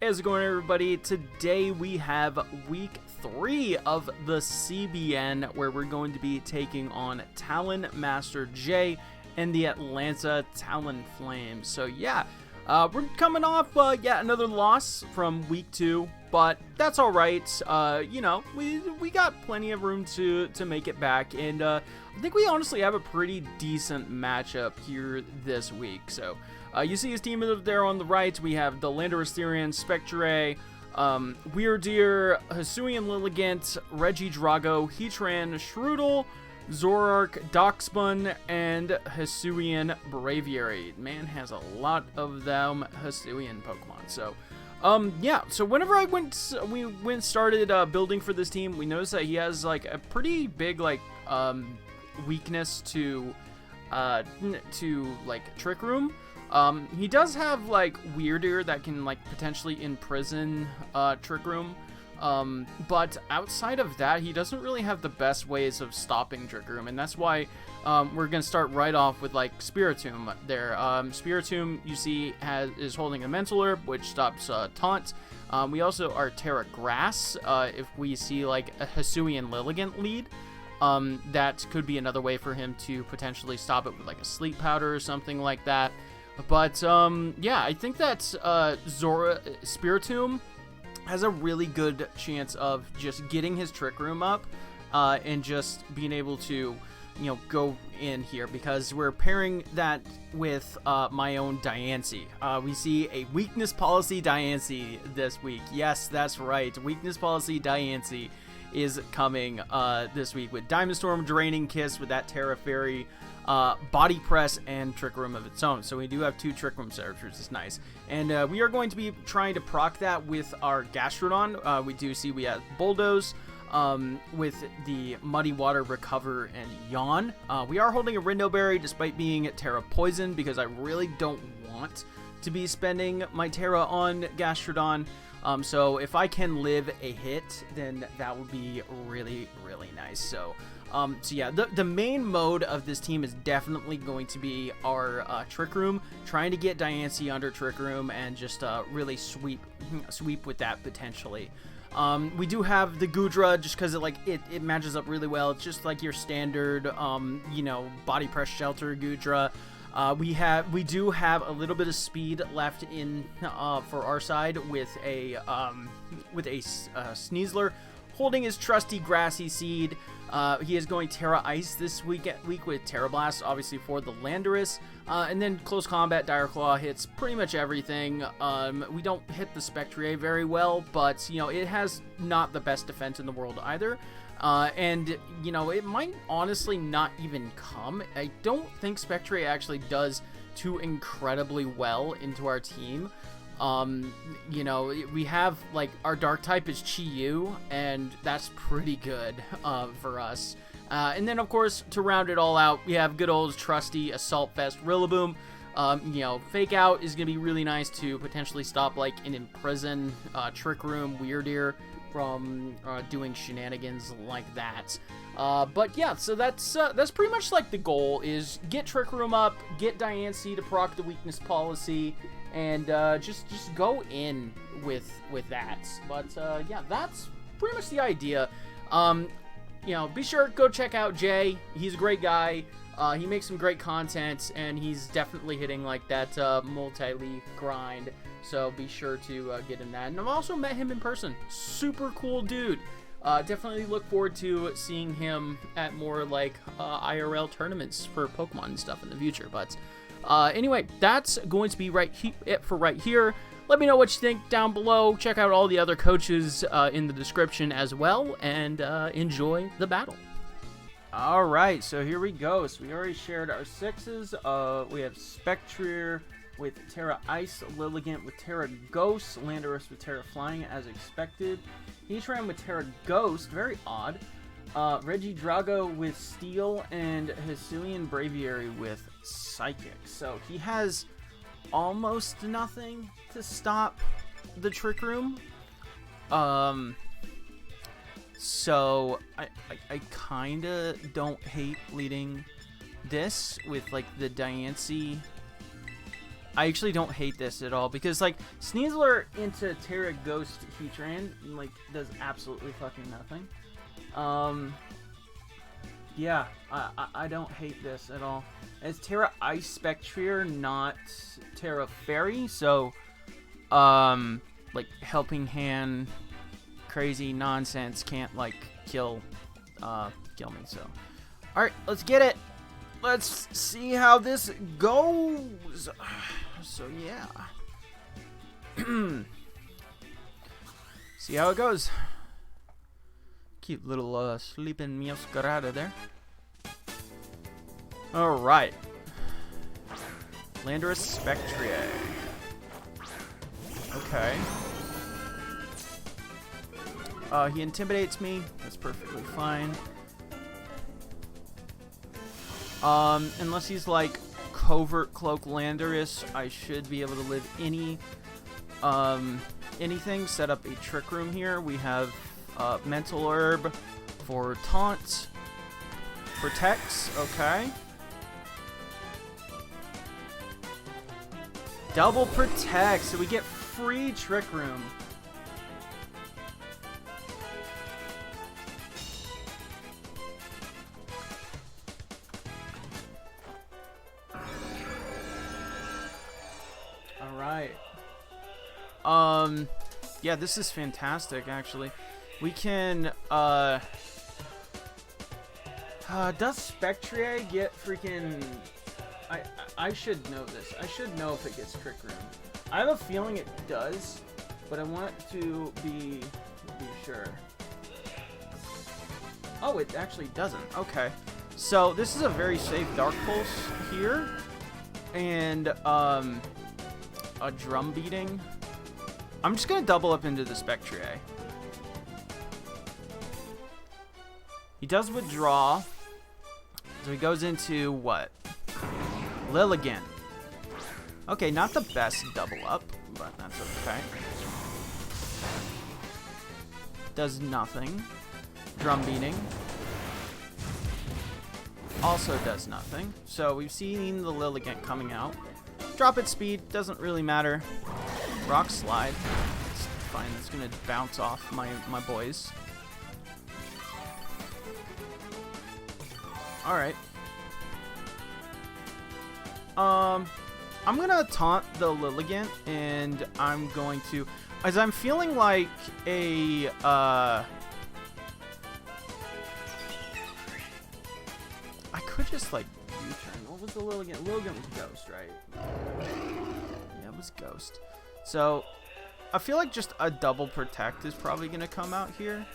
How's it going, everybody? Today we have week 3 of the CBN, where we're going to be taking on Talon Master J and the Atlanta Talon Flames. So yeah, we're coming off yet another loss from week 2, but that's all right. You know, we got plenty of room to make it back, and I think we honestly have a pretty decent matchup here this week. So you see his team there on the right. We have the Landorus Therian, Spectre, Weirdeer, Hisuian Lilligant, Regidrago, Heatran, Shroodle, Zorark, Doxbun, and Hisuian Braviary. Man has a lot of them Hisuian Pokemon. So yeah, so whenever we started building for this team, we noticed that he has like a pretty big like weakness to like Trick Room. He does have like Weirdeer that can like potentially imprison Trick Room, but outside of that, he doesn't really have the best ways of stopping Trick Room, and that's why we're gonna start right off with like Spiritomb there. Spiritomb, you see, is holding a Mental Herb, which stops Taunt. We also are Terra Grass. If we see like a Hisuian Lilligant lead, that could be another way for him to potentially stop it with like a Sleep Powder or something like that. But yeah, I think that Spiritomb has a really good chance of just getting his Trick Room up and just being able to, you know, go in here, because we're pairing that with my own Diancie. We see a Weakness Policy Diancie this week. Yes, that's right. Weakness Policy Diancie is coming this week with Diamond Storm, Draining Kiss with that Terra Fairy, Body Press, and Trick Room of its own. So we do have 2 Trick Room setters, which is nice. And we are going to be trying to proc that with our Gastrodon. We do see we have Bulldoze with the Muddy Water, Recover, and Yawn. We are holding a Rindoberry despite being Terra Poison, because I really don't want to be spending my Terra on Gastrodon. So if I can live a hit, then that would be really, really nice. So yeah, the main mode of this team is definitely going to be our Trick Room, trying to get Diancie under Trick Room and just really sweep with that potentially. We do have the Goodra just because it matches up really well. It's just like your standard, you know, Body Press Shelter Goodra. We do have a little bit of speed left in for our side with a Sneasler holding his trusty Grassy Seed. He is going Terra Ice this week with Terra Blast, obviously for the Landorus, and then Close Combat Dire Claw hits pretty much everything. We don't hit the Spectre very well, but you know, it has not the best defense in the world either. And, you know, it might honestly not even come. I don't think Spectre actually does too incredibly well into our team. You know, we have, like, our Dark type is Chi-Yu, and that's pretty good for us. And then, of course, to round it all out, we have good old trusty Assault Vest Rillaboom. You know, Fake Out is going to be really nice to potentially stop, like, an Imprison, Trick Room, Weirdeer from doing shenanigans like that. But yeah, so that's pretty much like the goal, is get Trick Room up, get Diancie to proc the Weakness Policy, and just go in with that. But yeah, that's pretty much the idea. You know, be sure go check out Jay. He's a great guy. He makes some great content, and he's definitely hitting like that multi-leaf grind. So be sure to get in that. And I've also met him in person. Super cool dude. Definitely look forward to seeing him at more like IRL tournaments for Pokemon and stuff in the future. But anyway, that's going to be it for right here. Let me know what you think down below. Check out all the other coaches in the description as well, and enjoy the battle. All right, so here we go. So we already shared our 6s. We have Spectre with Terra Ice, Lilligant with Terra Ghost, Landorus with Terra Flying as expected, Heatran with Terra Ghost, very odd, Regidrago with Steel, and Hisuian Braviary with Psychic. So he has almost nothing to stop the Trick Room. So I kinda don't hate leading this with like the Diancie I actually don't hate this at all because, like, Sneasler into Terra Ghost Heatran, like, does absolutely fucking nothing. Yeah, I don't hate this at all. And it's Terra Ice Spectrier, not Terra Fairy, so, like, Helping Hand, crazy nonsense can't, like, kill me, so. Alright, let's get it! Let's see how this goes! So, yeah. See how it goes. Cute little sleeping Meowscarada there. Alright. Landorus Spectrier. Okay. He intimidates me. That's perfectly fine. Unless he's like Covert Cloak Landorus, I should be able to live anything. Set up a Trick Room here. We have Mental Herb for Taunt. Protects, okay. Double Protect, so we get free Trick Room. Alright. Yeah, this is fantastic, actually. We can, does Spectrier get freaking... I should know this. I should know if it gets Trick Room. I have a feeling it does, but I want to be sure. Oh, it actually doesn't. Okay. So, this is a very safe Dark Pulse here. And, a Drum Beating. I'm just going to double up into the Spectrier. He does withdraw. So he goes into what? Lilligant. Okay, not the best double up, but that's okay. Does nothing. Drum Beating. Also does nothing. So we've seen the Lilligant coming out. Drop its speed, doesn't really matter. Rock Slide. It's fine, it's gonna bounce off my boys. Alright. I'm gonna taunt the Lilligant, and I'm going to, as I'm feeling like a, I could just, like, U-turn. What was the Lilligant? Lilligant was Ghost, right? Yeah, it was Ghost. So, I feel like just a double Protect is probably gonna come out here.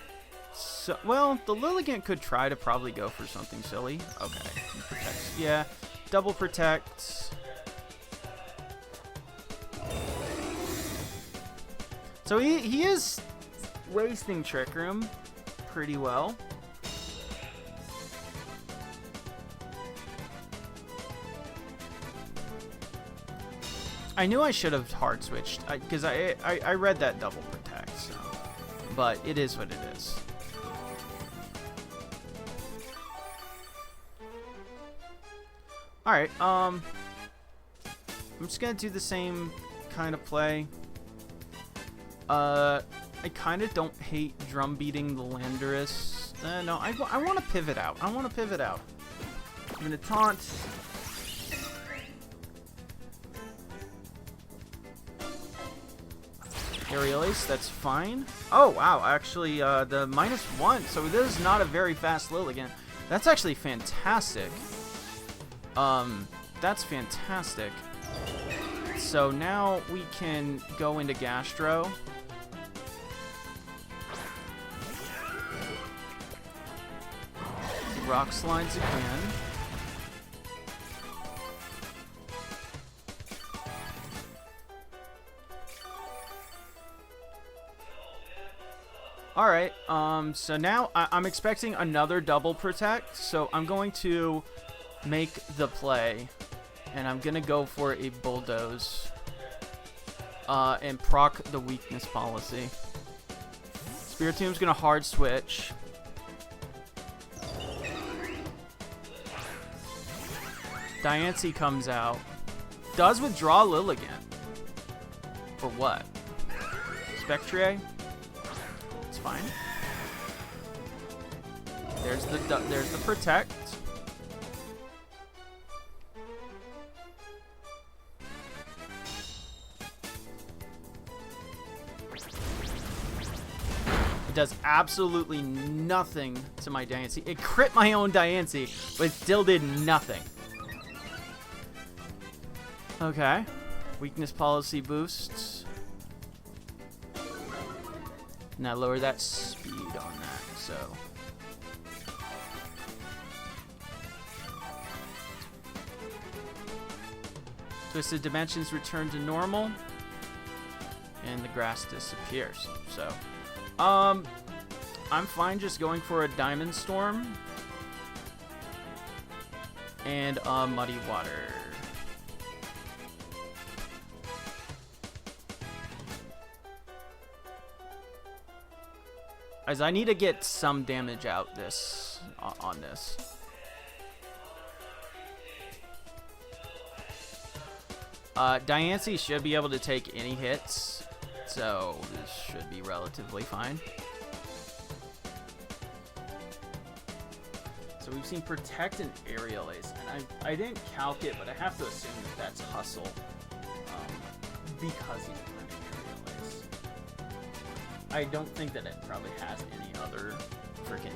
So, well, the Lilligant could try to probably go for something silly. Okay, he protects. Yeah, double Protect. So he is wasting Trick Room pretty well. I knew I should have hard switched because I read that double Protect, so. But it is what it is. Alright, I'm just gonna do the same kind of play. I kind of don't hate drum beating the Landorus. No, I want to pivot out. I'm gonna taunt. Aerial Ace, that's fine. Oh, wow, actually, the -1, so this is not a very fast Lilligant. That's actually fantastic. That's fantastic. So now we can go into Gastro. Rock Slides again. Alright, so now I'm expecting another double Protect, so I'm going to make the play, and I'm gonna go for a Bulldoze, and proc the Weakness Policy. Spiritom's gonna hard switch. Diancie comes out. Does withdraw Lilligant. For what? Spectrier? It's fine. There's the protect. It does absolutely nothing to my Diancie. It crit my own Diancie, but it still did nothing. Okay. Weakness policy boosts. Now lower that speed on that, so. Twisted Dimensions return to normal. And the grass disappears. So, I'm fine just going for a Diamond Storm. And Muddy Water. As I need to get some damage out on this. Diancie should be able to take any hits, so this should be relatively fine. So we've seen Protect and Aerial Ace, and I didn't calc it, but I have to assume that that's Hustle, because he's running Aerial Ace. I don't think that it probably has any other freaking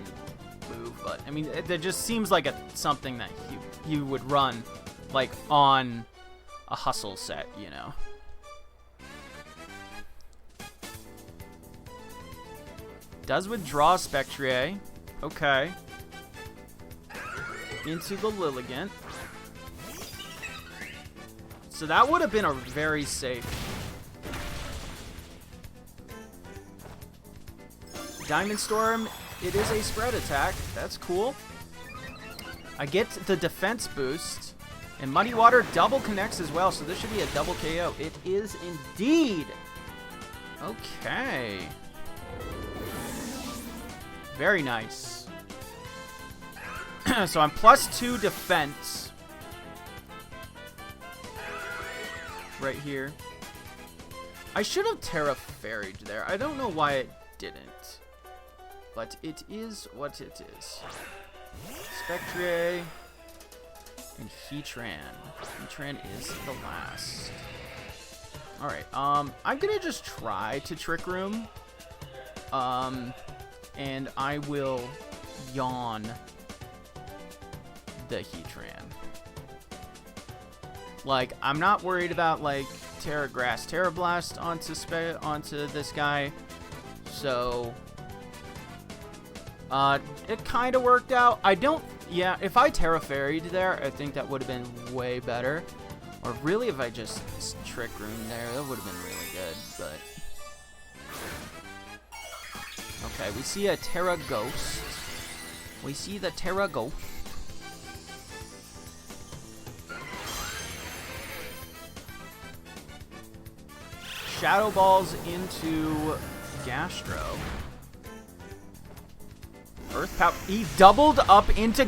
move, but I mean, it just seems like something that you would run, like, on a Hustle set, you know. Does withdraw Spectrier. Okay. Into the Lilligant. So that would have been a very safe. Diamond Storm, it is a spread attack. That's cool. I get the defense boost. And Muddy Water double connects as well, so this should be a double KO. It is indeed. Okay. Very nice. So I'm +2 defense. Right here. I should have Terra Fairy'd there. I don't know why it didn't. But it is what it is. Spectrier. And Heatran. Heatran is the last. Alright, I'm gonna just try to Trick Room. And I will yawn the Heatran. Like, I'm not worried about, like, Terra Grass, Terra Blast onto this guy. So, it kind of worked out. Yeah, if I Terra Fairy'd there, I think that would have been way better. Or really, if I just Trick Room there, that would have been really good, but. Okay, we see a Terra Ghost. We see the Terra Ghost. Shadow Balls into Gastro. Earth Power. He doubled up into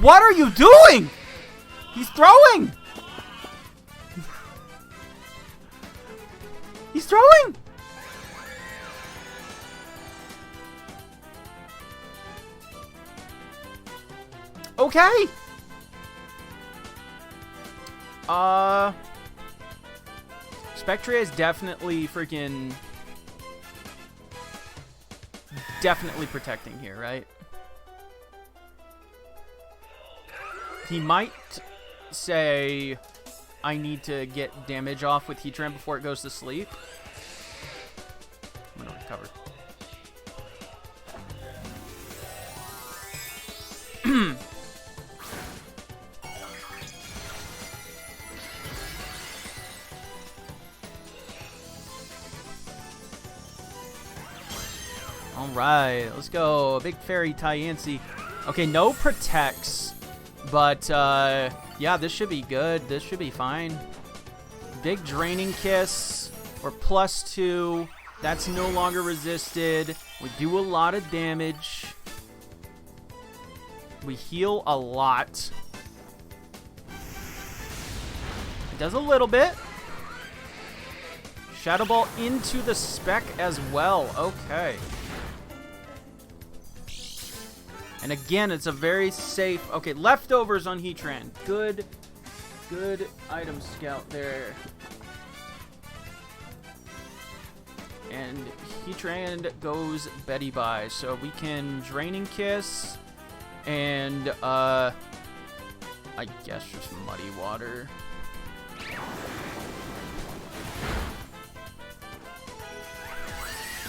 What are you doing? He's throwing. He's throwing. Okay. Spectrier is definitely freaking. Definitely protecting here, right? He might say, I need to get damage off with Heatran before it goes to sleep. I'm gonna recover. Alright, let's go. A big fairy Diancie. Okay, no protects. But, yeah, this should be good. This should be fine. Big Draining Kiss. We're +2. That's no longer resisted. We do a lot of damage. We heal a lot. does a little bit. Shadow Ball into the spec as well. Okay. And again, it's a very safe... Okay, leftovers on Heatran. Good item scout there. And Heatran goes Betty Bye. So we can Draining Kiss and, I guess just Muddy Water.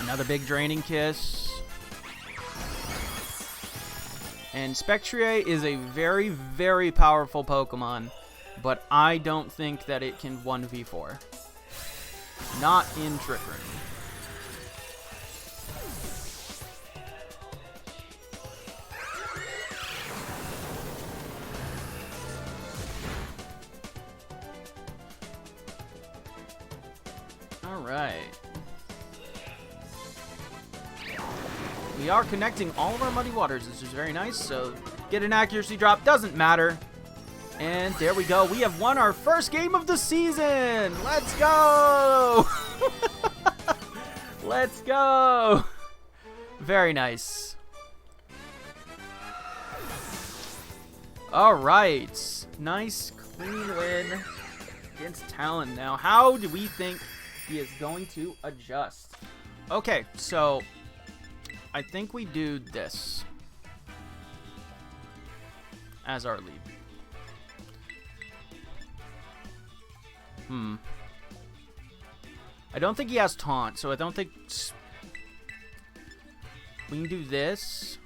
Another big Draining Kiss. And Spectrier is a very, very powerful Pokemon, but I don't think that it can 1v4. Not in Trick Room. Alright. We are connecting all of our Muddy Waters, which is very nice, so get an accuracy drop, doesn't matter. And there we go. We have won our first game of the season. Let's go! Let's go! Very nice. Alright. Nice, clean win against Talon. Now, how do we think he is going to adjust? Okay, so I think we do this as our lead. I don't think he has taunt, so I don't think we can do this.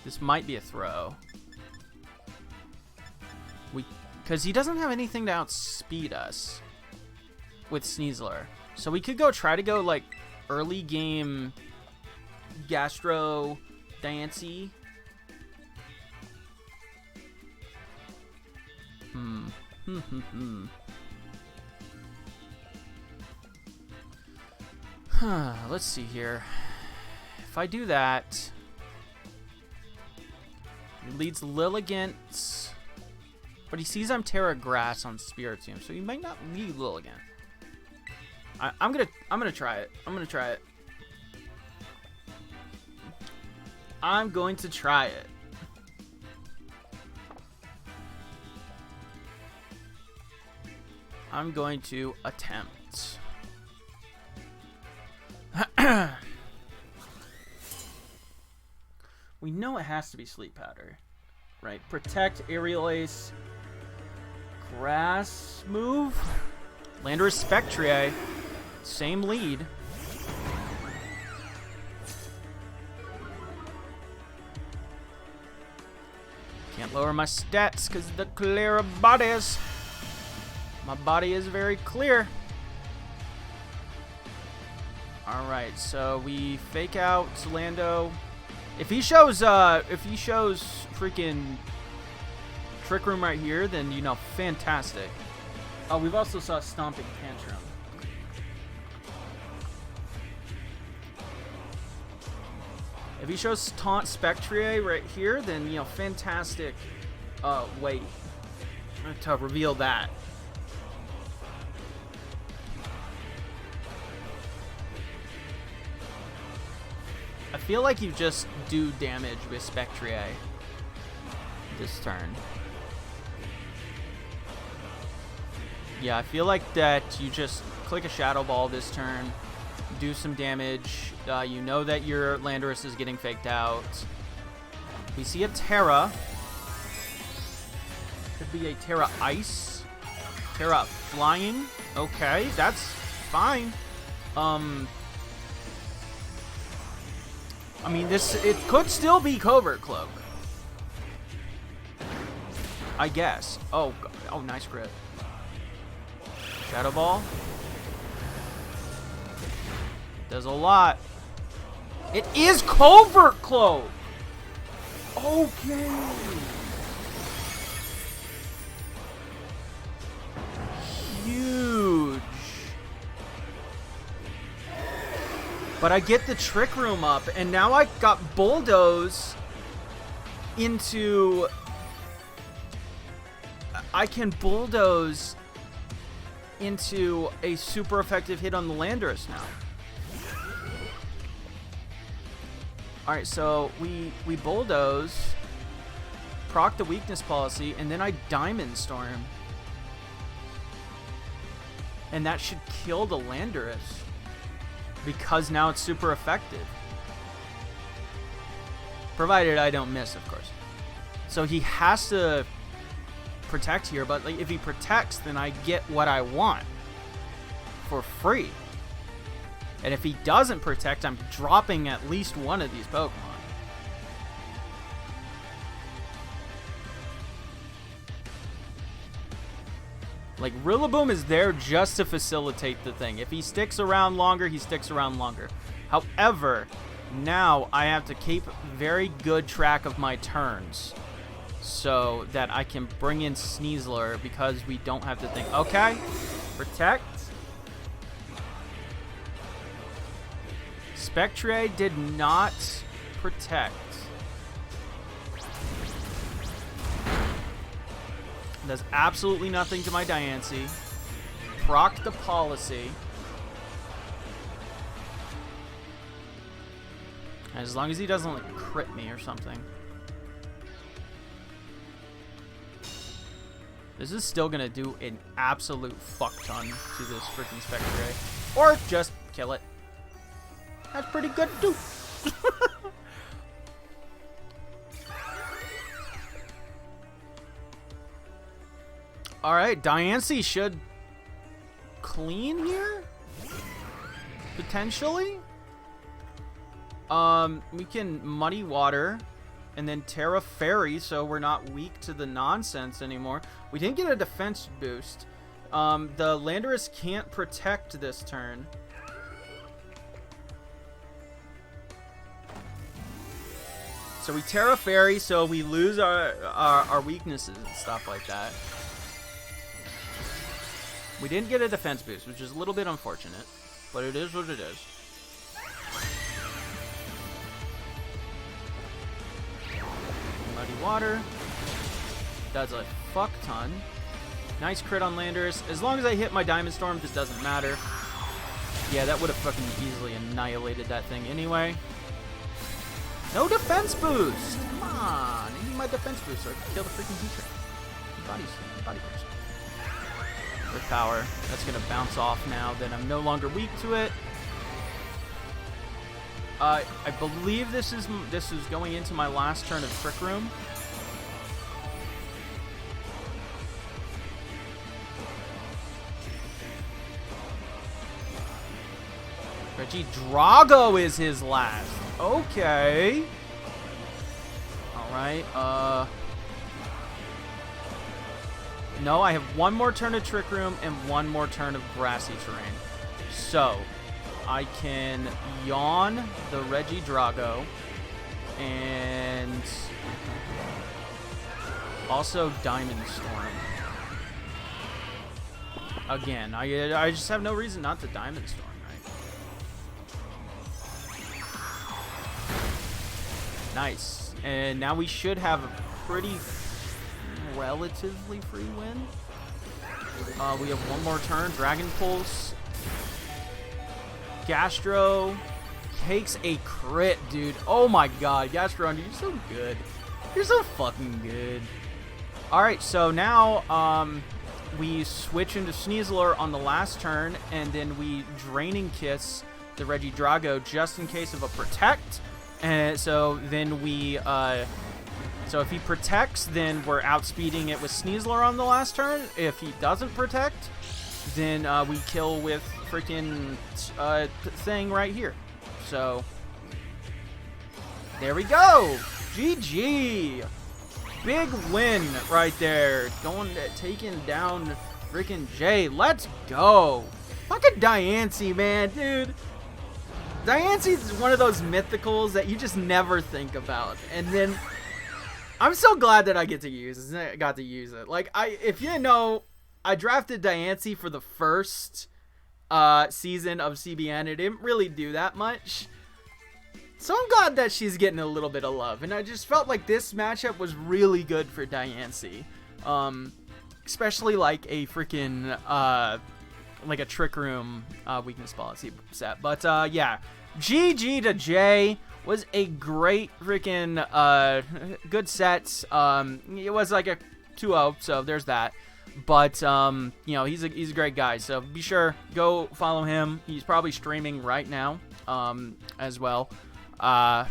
This might be a throw. Because he doesn't have anything to outspeed us with Sneasler. So we could try to go like early game Gastro Diancie. Let's see here. If I do that, he leads Lilligant, but he sees I'm Terra Grass on Spiritomb, so he might not lead Lilligant. I'm gonna try it. I'm going to try it. I'm going to attempt. We know it has to be Sleep Powder, right? Protect, Aerial Ace, Grass move, Landorus Spectrier, same lead. Can't lower my stats because the clear bodies. My body is very clear. Alright, so we fake out Lando. If he shows freaking Trick Room right here, then you know, fantastic. Oh, we've also saw Stomping Tantrum. If he shows Taunt Spectrier right here, then you know, fantastic way to reveal that. I feel like you just do damage with Spectrier this turn. Yeah, I feel like that you just click a Shadow Ball this turn, do some damage. You know that your Landorus is getting faked out. We see a Terra. Could be a Terra Ice. Terra Flying. Okay, that's fine. I mean, it could still be Covert Cloak, I guess. Oh, God. Oh, nice crit. Shadow Ball. Does a lot. It is Covert Cloak. Okay. Huge. But I get the Trick Room up, and now I got Bulldoze into I can bulldoze into a super effective hit on the Landorus now. Alright, so we bulldoze, proc the weakness policy, and then I Diamond Storm. And that should kill the Landorus, because now it's super effective. Provided I don't miss, of course. So he has to protect here, but like if he protects, then I get what I want for free. And if he doesn't protect, I'm dropping at least one of these Pokemon. Like, Rillaboom is there just to facilitate the thing. If he sticks around longer, he sticks around longer. However, now I have to keep very good track of my turns so that I can bring in Sneasler, because we don't have to think. Okay, protect. Spectre did not protect. Does absolutely nothing to my Diancie. Proc the policy. As long as he doesn't like crit me or something. This is still gonna do an absolute fuck ton to this freaking Spectre. Or just kill it. That's pretty good too. Alright, Diancie should clean here? Potentially? We can Muddy Water and then Terra Fairy, so we're not weak to the nonsense anymore. We didn't get a defense boost. The Landorus can't protect this turn. So we Terra Fairy, so we lose our weaknesses and stuff like that. We didn't get a defense boost, which is a little bit unfortunate, but it is what it is. Muddy Water does a fuck ton. Nice crit on Landorus. As long as I hit my Diamond Storm, this doesn't matter. Yeah, that would have fucking easily annihilated that thing anyway. No defense boost! Come on! I need my defense boost so I can kill the freaking Heat Train. Body burst. With power. That's gonna bounce off now that I'm no longer weak to it. I believe this is going into my last turn of Trick Room. Regidrago is his last. Okay. Alright, no, I have one more turn of Trick Room and one more turn of Grassy Terrain. So, I can Yawn the Regidrago and also Diamond Storm. Again, I just have no reason not to Diamond Storm. Nice. And now we should have a pretty relatively free win. We have one more turn. Dragon Pulse. Gastro takes a crit, dude. Oh my god. Gastron, dude, you're so good. You're so fucking good. Alright, so now we switch into Sneasler on the last turn, and then we Draining Kiss the Regidrago just in case of a Protect. And so then we, so if he protects, then we're outspeeding it with Sneasler on the last turn. If he doesn't protect, then we kill with freaking thing right here. So there we go. GG. Big win right there. Taking down freaking Jay. Let's go. Fucking Diancie, man, dude. Diancie is one of those mythicals that you just never think about, and then I'm so glad that I got to use it. Like, if you know, I drafted Diancie for the first season of CBN. It didn't really do that much, so I'm glad that she's getting a little bit of love, and I just felt like this matchup was really good for Diancie. especially like a freaking like a Trick Room weakness policy set. But yeah, GG to Jay. Was a great freaking good set. It was like a 2-0, so there's that. But you know, he's a great guy. So be sure go follow him. He's probably streaming right now as well. Yeah,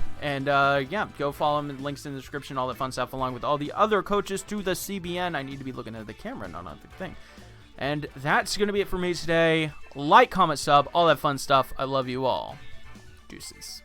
go follow him. Links in the description, all that fun stuff, along with all the other coaches to the CBN. I need to be looking at the camera, not at the thing. And that's gonna be it for me today. Like, comment, sub, all that fun stuff. I love you all. Deuces.